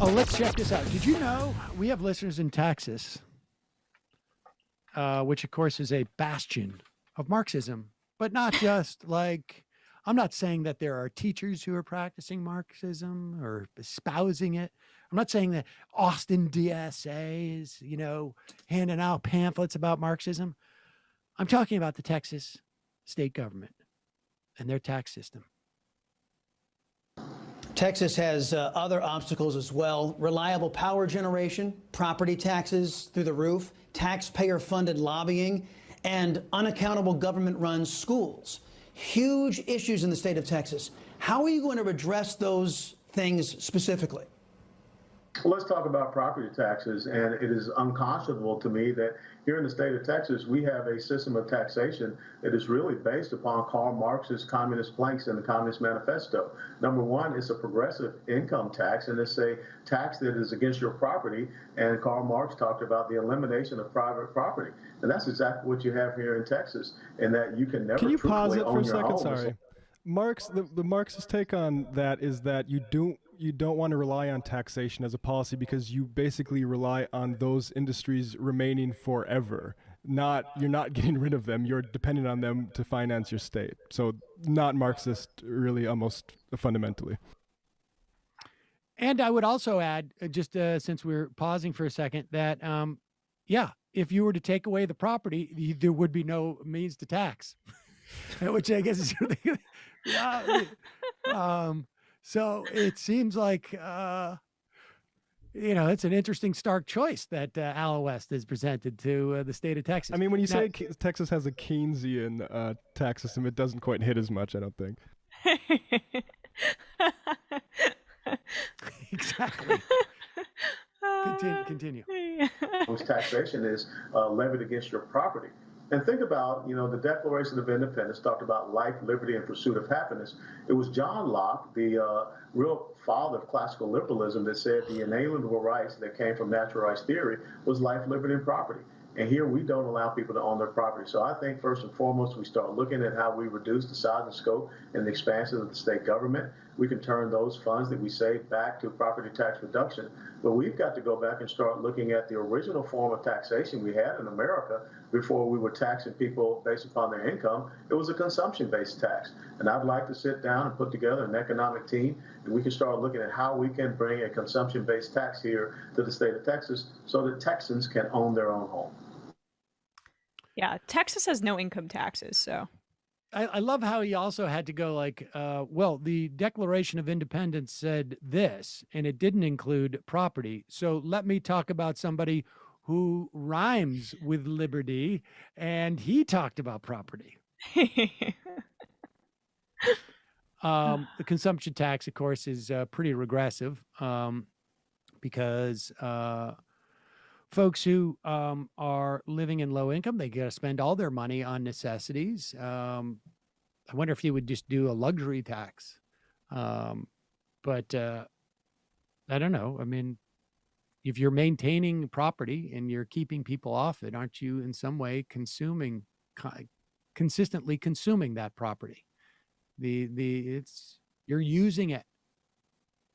Oh, let's check this out. Did you know we have listeners in Texas, which of course is a bastion of Marxism, but not just like, I'm not saying that there are teachers who are practicing Marxism or espousing it. I'm not saying that Austin DSA is, handing out pamphlets about Marxism. I'm talking about the Texas state government and their tax system. Texas has other obstacles as well. Reliable power generation, property taxes through the roof, taxpayer-funded lobbying, and unaccountable government-run schools. Huge issues in the state of Texas. How are you going to address those things specifically? Well, let's talk about property taxes. And it is unconscionable to me that here in the state of Texas, we have a system of taxation that is really based upon Karl Marx's communist planks in the Communist Manifesto. Number one, it's a progressive income tax, and it's a tax that is against your property. And Karl Marx talked about the elimination of private property. And that's exactly what you have here in Texas, in that you can never Can you pause truthfully it for own a your second? home. Sorry. The Marxist take on that is that you don't want to rely on taxation as a policy because you basically rely on those industries remaining forever. You're not getting rid of them. You're dependent on them to finance your state. So not Marxist, really, almost fundamentally. And I would also add, just since we're pausing for a second, that if you were to take away the property, there would be no means to tax, which I guess is so it seems like it's an interesting stark choice that Al West has presented to the state of Texas. I mean, when you say Texas has a Keynesian tax system, it doesn't quite hit as much, I don't think. Exactly. Continue. Taxation is levied against your property. And think about, the Declaration of Independence talked about life, liberty, and pursuit of happiness. It was John Locke, the real father of classical liberalism, that said the inalienable rights that came from natural rights theory was life, liberty, and property. And here we don't allow people to own their property. So I think first and foremost, we start looking at how we reduce the size and scope and the expansion of the state government. We can turn those funds that we save back to property tax reduction. But we've got to go back and start looking at the original form of taxation we had in America before we were taxing people based upon their income. It was a consumption-based tax. And I'd like to sit down and put together an economic team, and we can start looking at how we can bring a consumption-based tax here to the state of Texas so that Texans can own their own home. Yeah, Texas has no income taxes, so. I love how he also had to go the Declaration of Independence said this, and it didn't include property. So let me talk about somebody who rhymes with liberty, and he talked about property. The consumption tax, of course, is pretty regressive because folks who are living in low income, they got to spend all their money on necessities. I wonder if you would just do a luxury tax. But I don't know. I mean, if you're maintaining property and you're keeping people off it, aren't you in some way consistently consuming that property? You're using it.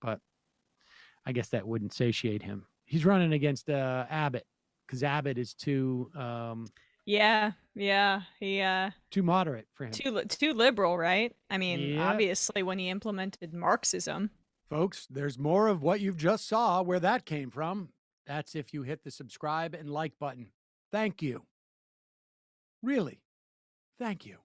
But I guess that wouldn't satiate him. He's running against Abbott because Abbott is too too moderate for him. Too liberal, right? I mean, obviously when he implemented Marxism. Folks, there's more of what you've just saw where that came from. That's if you hit the subscribe and like button. Thank you. Really. Thank you.